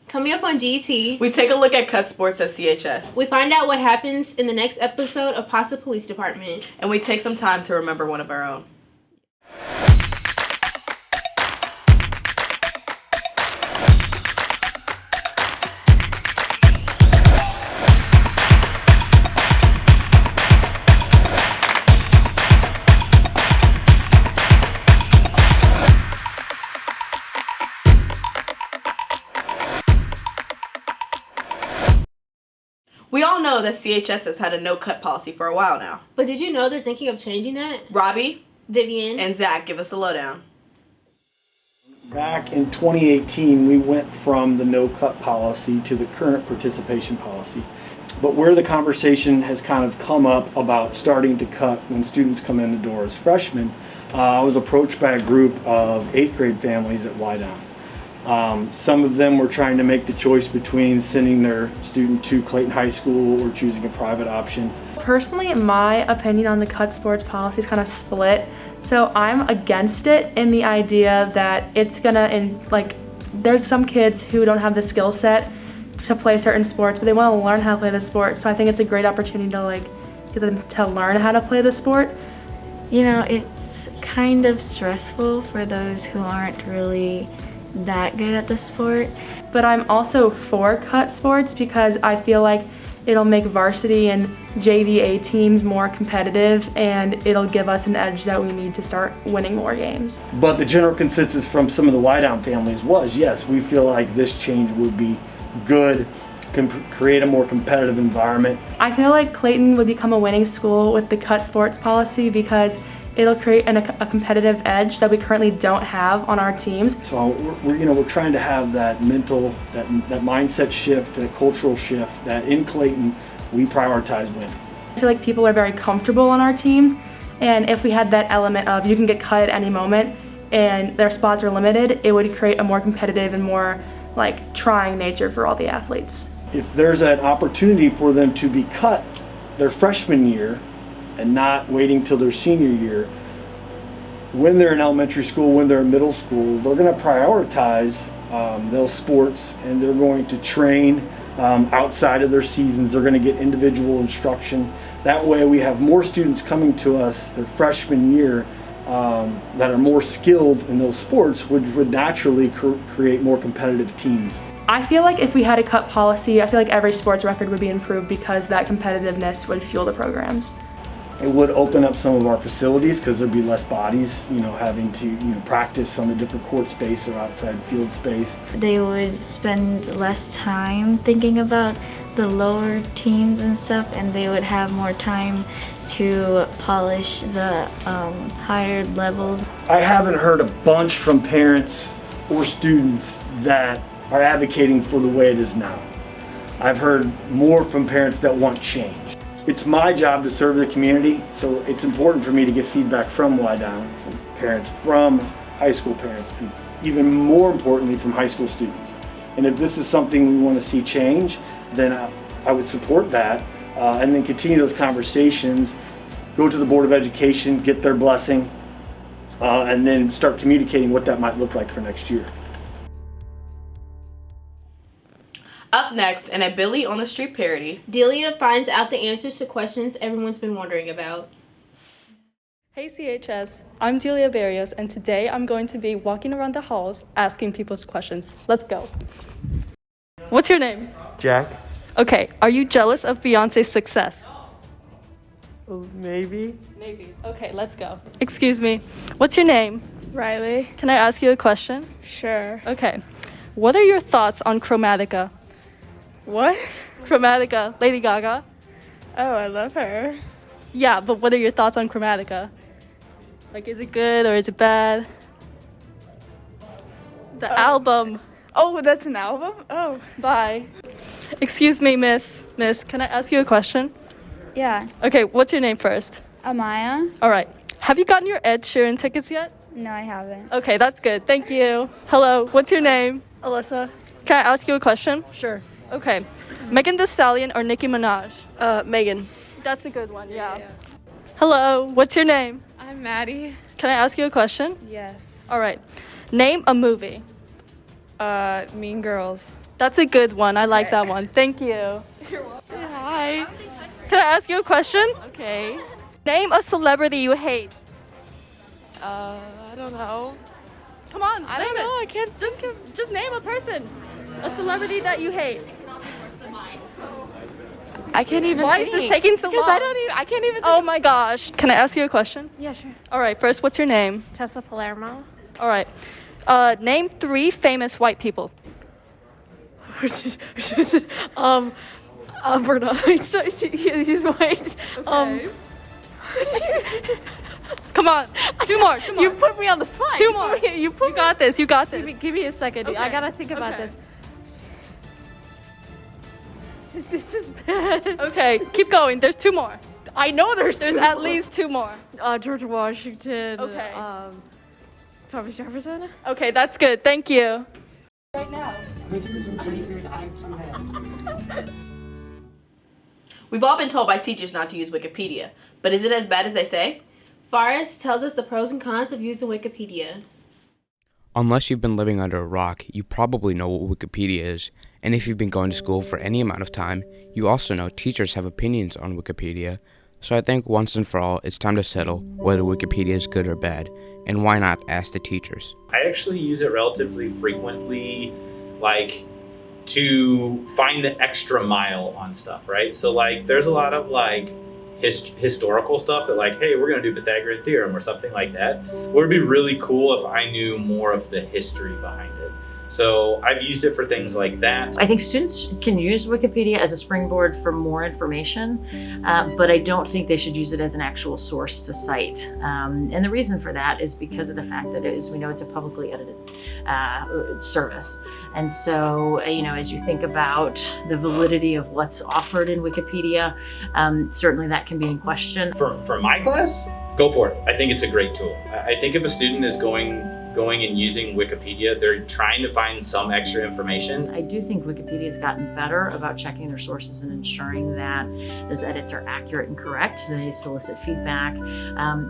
Coming up on GT, we take a look at Cut Sports at CHS. We find out what happens in the next episode of Pasta Police Department. And we take some time to remember one of our own. We all know that CHS has had a no-cut policy for a while now. But did you know they're thinking of changing that? Robbie, Vivien, and Zach, give us a lowdown. Back in 2018, we went from the no-cut policy to the current participation policy. But where the conversation has kind of come up about starting to cut when students come in the door as freshmen, I was approached by a group of 8th grade families at Widedown. Some of them were trying to make the choice between sending their student to Clayton High School or choosing a private option. Personally, my opinion on the Cut Sports policy is kind of split. So I'm against it in the idea that it's gonna, there's some kids who don't have the skill set to play certain sports, but they want to learn how to play the sport. So I think it's a great opportunity to get them to learn how to play the sport. You know, it's kind of stressful for those who aren't really that good at the sport. But I'm also for Cut Sports because I feel like it'll make varsity and JVA teams more competitive, and it'll give us an edge that we need to start winning more games. But the general consensus from some of the Widedown families was, yes, we feel like this change would be good, can create a more competitive environment. I feel like Clayton would become a winning school with the Cut Sports policy because it'll create a competitive edge that we currently don't have on our teams. So we're trying to have that mental, that mindset shift, that cultural shift, that in Clayton we prioritize winning. I feel like people are very comfortable on our teams, and if we had that element of you can get cut at any moment and their spots are limited, it would create a more competitive and more trying nature for all the athletes. If there's an opportunity for them to be cut their freshman year and not waiting till their senior year, when they're in elementary school, when they're in middle school, they're going to prioritize those sports, and they're going to train outside of their seasons. They're going to get individual instruction. That way we have more students coming to us their freshman year that are more skilled in those sports, which would naturally create more competitive teams. I feel like if we had a cut policy, I feel like every sports record would be improved because that competitiveness would fuel the programs. It would open up some of our facilities because there'd be less bodies, having to practice on a different court space or outside field space. They would spend less time thinking about the lower teams and stuff, and they would have more time to polish the higher levels. I haven't heard a bunch from parents or students that are advocating for the way it is now. I've heard more from parents that want change. It's my job to serve the community, so it's important for me to get feedback from Widedown parents, from high school parents, and even more importantly from high school students. And if this is something we want to see change, then I would support that, and then continue those conversations, go to the Board of Education, get their blessing, and then start communicating what that might look like for next year. Up next, in a Billy on the Street parody, Dilia finds out the answers to questions everyone's been wondering about. Hey CHS, I'm Dilia Berrios, and today I'm going to be walking around the halls asking people's questions. Let's go. What's your name? Jack. Okay, are you jealous of Beyonce's success? Maybe. Maybe. Okay, let's go. Excuse me, what's your name? Riley. Can I ask you a question? Sure. Okay, what are your thoughts on Chromatica? What? Chromatica, Lady Gaga. Oh, I love her. Yeah, but what are your thoughts on Chromatica? Is it good or is it bad? The album. Oh, that's an album? Oh. Bye. Excuse me, miss. Miss, can I ask you a question? Yeah. Okay, what's your name first? Amaya? All right. Have you gotten your Ed Sheeran tickets yet? No, I haven't. Okay, that's good. Thank you. Hello, what's your name? Alyssa? Can I ask you a question? Sure. Okay. Megan Thee Stallion or Nicki Minaj? Megan. That's a good one, yeah. Hello, what's your name? I'm Maddie. Can I ask you a question? Yes. All right. Name a movie. Mean Girls. That's a good one. I like that one. Thank you. You're welcome. Hi. Can I ask you a question? Okay. Name a celebrity you hate. I don't know. Come on, I don't know. I can't. Just name a person. A celebrity that you hate. I can't even. Why is this taking so long? Because I can't even. Oh my gosh. Can I ask you a question? Yeah, sure. All right. First, what's your name? Tessa Palermo. All right. Name 3 famous white people. Alberta. He's white. Okay. Come on. 2 more. Come on. You put me on the spot. 2 more. You got this. You got this. Give me a second. Okay. I gotta think about Okay. this. This is bad. Okay, keep going. There's 2 more. I know there's There's two at more. least 2 more. George Washington. Okay. Thomas Jefferson. Okay, that's good. Thank you. We've all been told by teachers not to use Wikipedia, but is it as bad as they say? Faris tells us the pros and cons of using Wikipedia. Unless you've been living under a rock, you probably know what Wikipedia is, and if you've been going to school for any amount of time, you also know teachers have opinions on Wikipedia. So I think once and for all, it's time to settle whether Wikipedia is good or bad, and why not ask the teachers. I actually use it relatively frequently, like to find the extra mile on stuff, right? So like there's a lot of like historical stuff that like, hey, we're gonna do Pythagorean theorem or something like that. Would it be really cool if I knew more of the history behind it? So I've used it for things like that. I think students can use Wikipedia as a springboard for more information, but I don't think they should use it as an actual source to cite. And the reason for that is because of the fact that we know it's a publicly edited service. And so, as you think about the validity of what's offered in Wikipedia, certainly that can be in question. For my class, go for it. I think it's a great tool. I think if a student is going and using Wikipedia, they're trying to find some extra information. I do think Wikipedia has gotten better about checking their sources and ensuring that those edits are accurate and correct. They solicit feedback,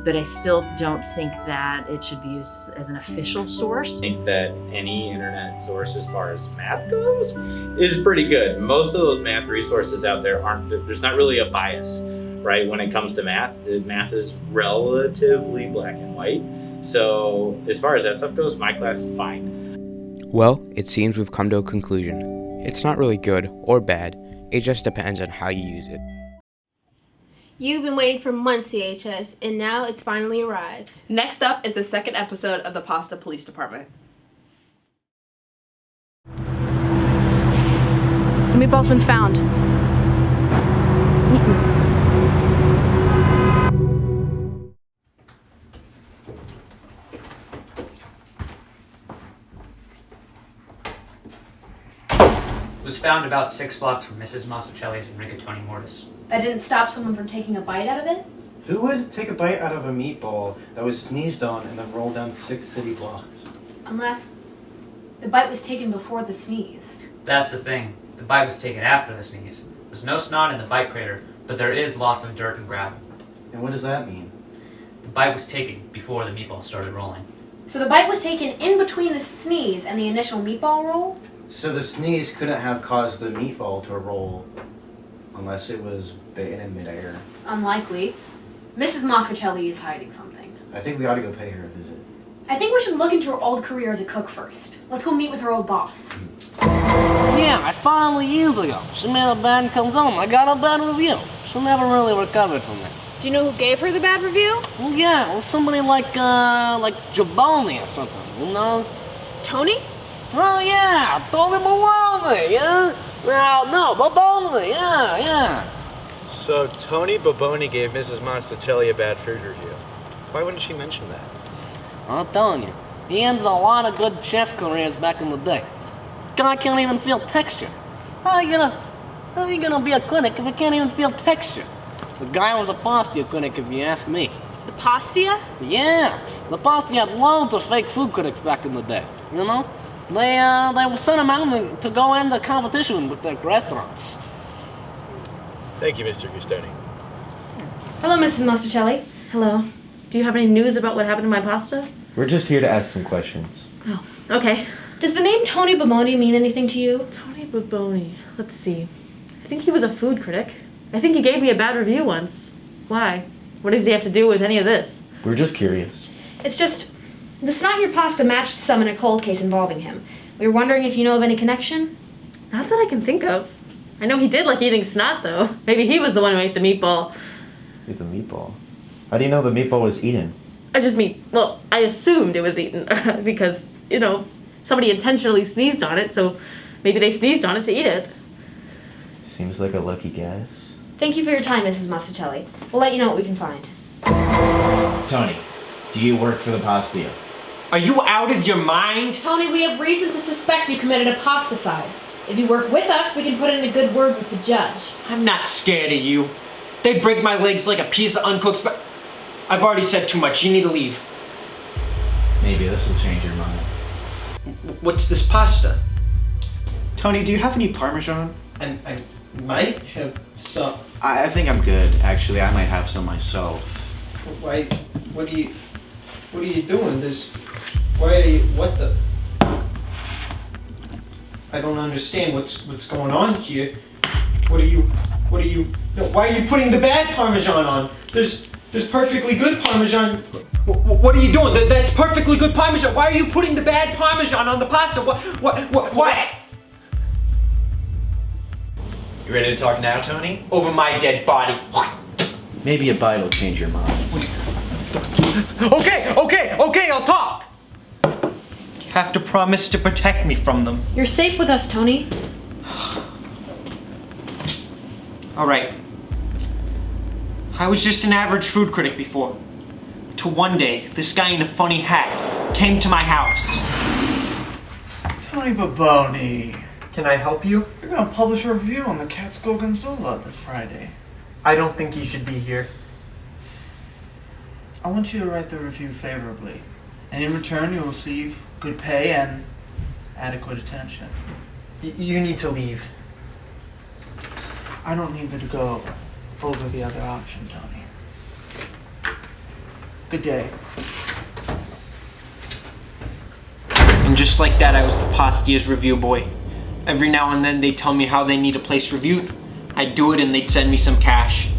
but I still don't think that it should be used as an official source. I think that any internet source as far as math goes is pretty good. Most of those math resources out there there's not really a bias, right? When it comes to math, math is relatively black and white. So as far as that stuff goes, my class is fine. Well, it seems we've come to a conclusion. It's not really good or bad, it just depends on how you use it. You've been waiting for months, CHS, and now it's finally arrived. Next up is the 2nd episode of the Pasta Police Department. The meatball's been found. It was found about 6 blocks from Mrs. Massacelli's and Rigatoni Mortis. That didn't stop someone from taking a bite out of it? Who would take a bite out of a meatball that was sneezed on and then roll down 6 city blocks? Unless the bite was taken before the sneeze. That's the thing. The bite was taken after the sneeze. There's no snot in the bite crater, but there is lots of dirt and gravel. And what does that mean? The bite was taken before the meatball started rolling. So the bite was taken in between the sneeze and the initial meatball roll? So the sneeze couldn't have caused the meatball to roll unless it was bitten in midair. Unlikely. Mrs. Massacelli is hiding something. I think we ought to go pay her a visit. I think we should look into her old career as a cook first. Let's go meet with her old boss. Yeah, I finally years ago. She made a bad calzone. I got a bad review. She never really recovered from it. Do you know who gave her the bad review? Well, yeah, it was somebody like Jaboni or something, you know? Tony? Oh, yeah, Tony Maloney, yeah? No, Baboni, yeah. So Tony Baboni gave Mrs. Monticelli a bad food review. Why wouldn't she mention that? I'm telling you, he ended a lot of good chef careers back in the day. Guy can't even feel texture. How are you gonna be a critic if you can't even feel texture? The guy was a pasta critic, if you ask me. The Pastia? Yeah, the pasta had loads of fake food critics back in the day, you know? They sent him out to go into competition with the restaurants. Thank you, Mr. Gustoni. Hello, Mrs. Massacelli. Hello. Do you have any news about what happened to my pasta? We're just here to ask some questions. Oh, okay. Does the name Tony Boboni mean anything to you? Tony Boboni. Let's see. I think he was a food critic. I think he gave me a bad review once. Why? What does he have to do with any of this? We're just curious. It's just, the snot in your pasta matched some in a cold case involving him. We were wondering if you know of any connection? Not that I can think of. I know he did like eating snot, though. Maybe he was the one who ate the meatball. Ate the meatball? How do you know the meatball was eaten? I assumed it was eaten because, somebody intentionally sneezed on it, so maybe they sneezed on it to eat it. Seems like a lucky guess. Thank you for your time, Mrs. Masticelli. We'll let you know what we can find. Tony, do you work for the Pastilla? Are you out of your mind? Tony, we have reason to suspect you committed aposticide. If you work with us, we can put in a good word with the judge. I'm not scared of you. They'd break my legs like a piece of uncooked I've already said too much. You need to leave. Maybe this will change your mind. What's this pasta? Tony, do you have any Parmesan? I might have some. I think I'm good, actually. I might have some myself. Why? What are you doing? What the? I don't understand what's going on here. Why are you putting the bad Parmesan on? There's perfectly good Parmesan. What are you doing? That's perfectly good Parmesan. Why are you putting the bad Parmesan on the pasta? What? You ready to talk now, Tony? Over my dead body. Maybe a bite will change your mind. Okay, I'll talk. You have to promise to protect me from them. You're safe with us, Tony. All right. I was just an average food critic before. Till one day, this guy in a funny hat came to my house. Tony Boboni. Can I help you? You're gonna publish a review on the Catskill Gonzola this Friday. I don't think you should be here. I want you to write the review favorably. And in return, you'll receive good pay and adequate attention. You need to leave. I don't need to go over the other option, Tony. Good day. And just like that, I was the Pastilla's review boy. Every now and then, they'd tell me how they need a place reviewed. I'd do it and they'd send me some cash.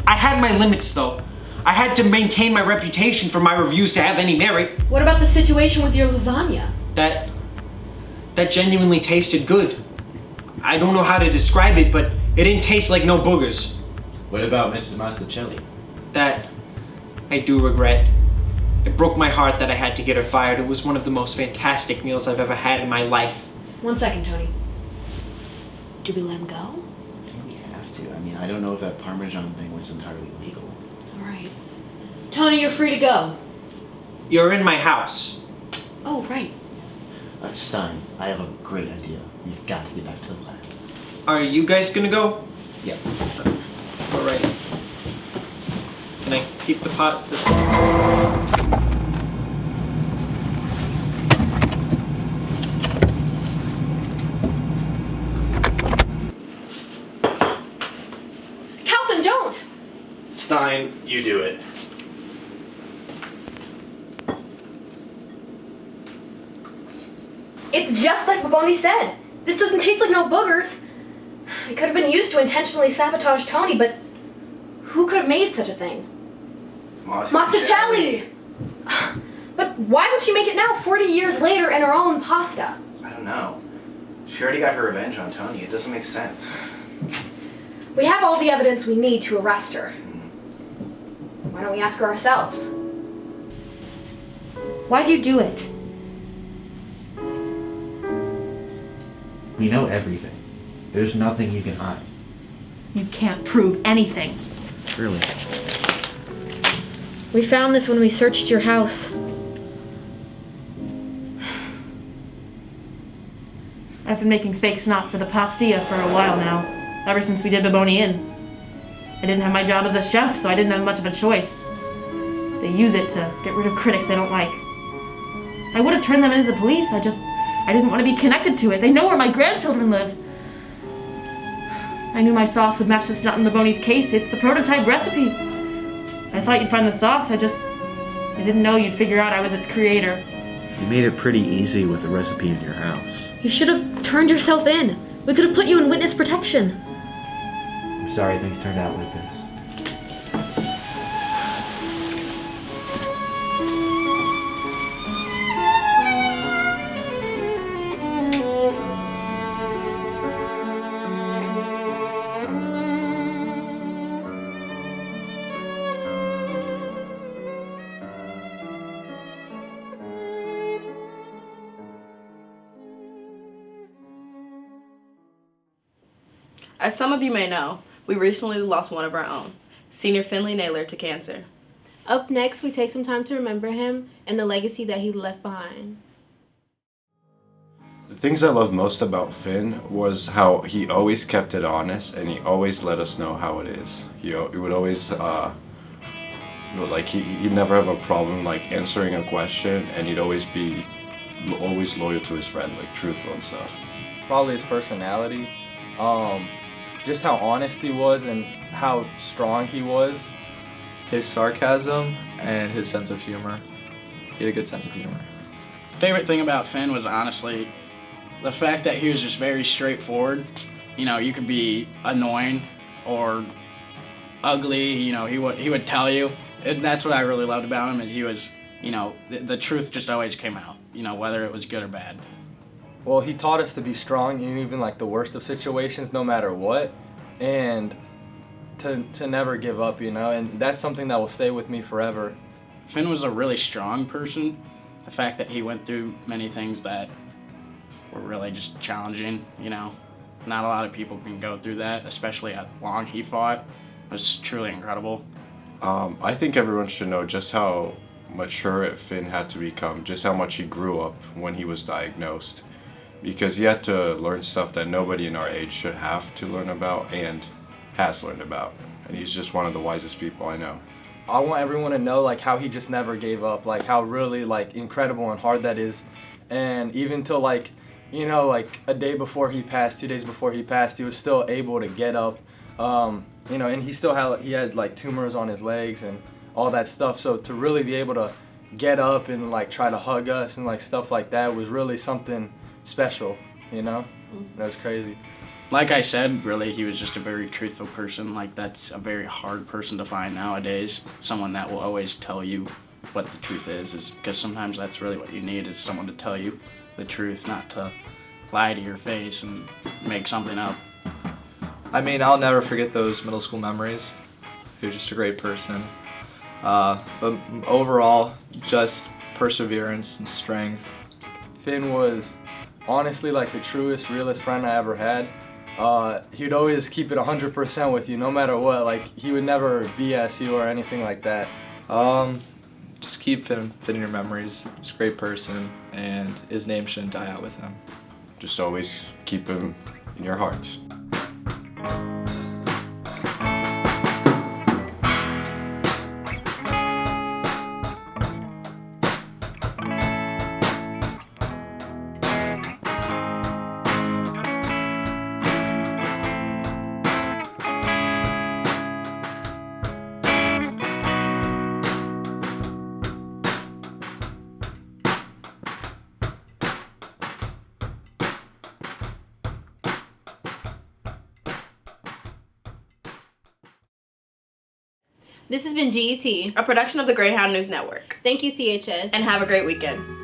I had my limits, though. I had to maintain my reputation for my reviews to have any merit. What about the situation with your lasagna? That genuinely tasted good. I don't know how to describe it, but it didn't taste like no boogers. What about Mrs. Masticelli? That I do regret. It broke my heart that I had to get her fired. It was one of the most fantastic meals I've ever had in my life. 1 second, Tony. Do we let him go? I think we have to. I mean, I don't know if that Parmesan thing was entirely legal. All right. Tony, you're free to go. You're in my house. Oh, right. Stein, I have a great idea. You've got to get back to the lab. Are you guys gonna go? Yeah. All right. Can I keep the pot? Calsyn, don't! Stein, you do it. It's just like Boboni said. This doesn't taste like no boogers. It could have been used to intentionally sabotage Tony, but who could have made such a thing? Masticelli! But why would she make it now, 40 years later, in her own pasta? I don't know. She already got her revenge on Tony. It doesn't make sense. We have all the evidence we need to arrest her. Why don't we ask her ourselves? Why'd you do it? We know everything. There's nothing you can hide. You can't prove anything. Really? We found this when we searched your house. I've been making fake snot for the pastilla for a while now, ever since we did Boboni Inn. I didn't have my job as a chef, so I didn't have much of a choice. They use it to get rid of critics they don't like. I would have turned them into the police, I didn't want to be connected to it. They know where my grandchildren live. I knew my sauce would match the snot in Boboni's case. It's the prototype recipe. I thought you'd find the sauce, I didn't know you'd figure out I was its creator. You made it pretty easy with the recipe in your house. You should have turned yourself in. We could have put you in witness protection. I'm sorry things turned out like this. As some of you may know, we recently lost one of our own, Senior Finley Naylor, to cancer. Up next, we take some time to remember him and the legacy that he left behind. The things I loved most about Finn was how he always kept it honest and he always let us know how it is. He would always, he'd never have a problem like answering a question, and he'd always be loyal to his friend, like truthful and stuff. Probably his personality, just how honest he was and how strong he was. His sarcasm and his sense of humor. He had a good sense of humor. Favorite thing about Finn was honestly the fact that he was just very straightforward. You know, you could be annoying or ugly, you know, he would tell you. And that's what I really loved about him, is he was, you know, the truth just always came out, you know, whether it was good or bad. Well, he taught us to be strong in even like the worst of situations, no matter what, and to never give up, you know, and that's something that will stay with me forever. Finn was a really strong person. The fact that he went through many things that were really just challenging, you know. Not a lot of people can go through that, especially how long he fought, was truly incredible. I think everyone should know just how mature Finn had to become, just how much he grew up when he was diagnosed. Because he had to learn stuff that nobody in our age should have to learn about and has learned about. And he's just one of the wisest people I know. I want everyone to know like how he just never gave up, like how really like incredible and hard that is. And even till like, you know, like a day before he passed, 2 days before he passed, he was still able to get up. You know, and he had like tumors on his legs and all that stuff. So to really be able to get up and like try to hug us and like stuff like that was really something special, you know? That was crazy. Like I said, really, he was just a very truthful person. Like, that's a very hard person to find nowadays. Someone that will always tell you what the truth is because sometimes that's really what you need, is someone to tell you the truth, not to lie to your face and make something up. I mean, I'll never forget those middle school memories. He was just a great person. But overall, just perseverance and strength. Finn was honestly like the truest, realest friend I ever had. He'd always keep it 100% with you, no matter what. Like, he would never BS you or anything like that. Just keep Finn in your memories. He's a great person, and his name shouldn't die out with him. Just always keep him in your hearts. This has been GET, a production of the Greyhound News Network. Thank you, CHS. And have a great weekend.